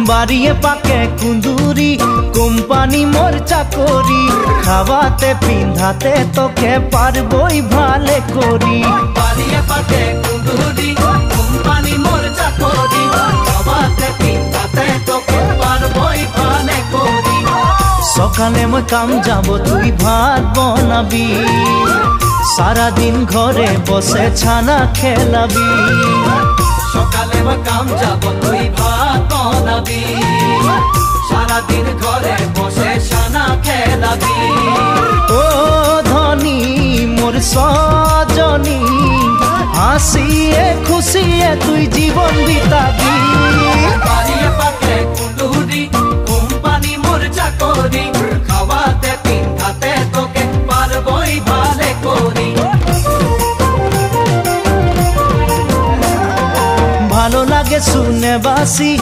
বাড়িয়ে পাকে কুন্দুরি কোম্পানি মোর চাকরি খাওয়াতে পিন্ধাতে তোকে পারবই ভালে করি বাড়িয়ে পাকে কুন্দুরি কোম্পানি মোর চাকরি খাওয়াতে পিন্ধাতে তোকে পারবই ভালে করি সকালে মই কাম যাব তুই ভাত বনাবি সারা দিন ঘরে বসে ছানা খেলাবি সকালে মই কাম যাব তুই ভাত বনাবি সারা দিন ঘরে বসে ছানা খেলাবি ও ধনী মোর সজনী হাসিয়ে খুশিয়ে তুই জীবন বিতাবি বাড়িয়ে পাকে কুন্দুরি কোম্পানি মোর চাকরি খাওয়াতে পিন্ধাতে তোকে পারবই ভালে করি ভালো লাগে শুনে বাসি।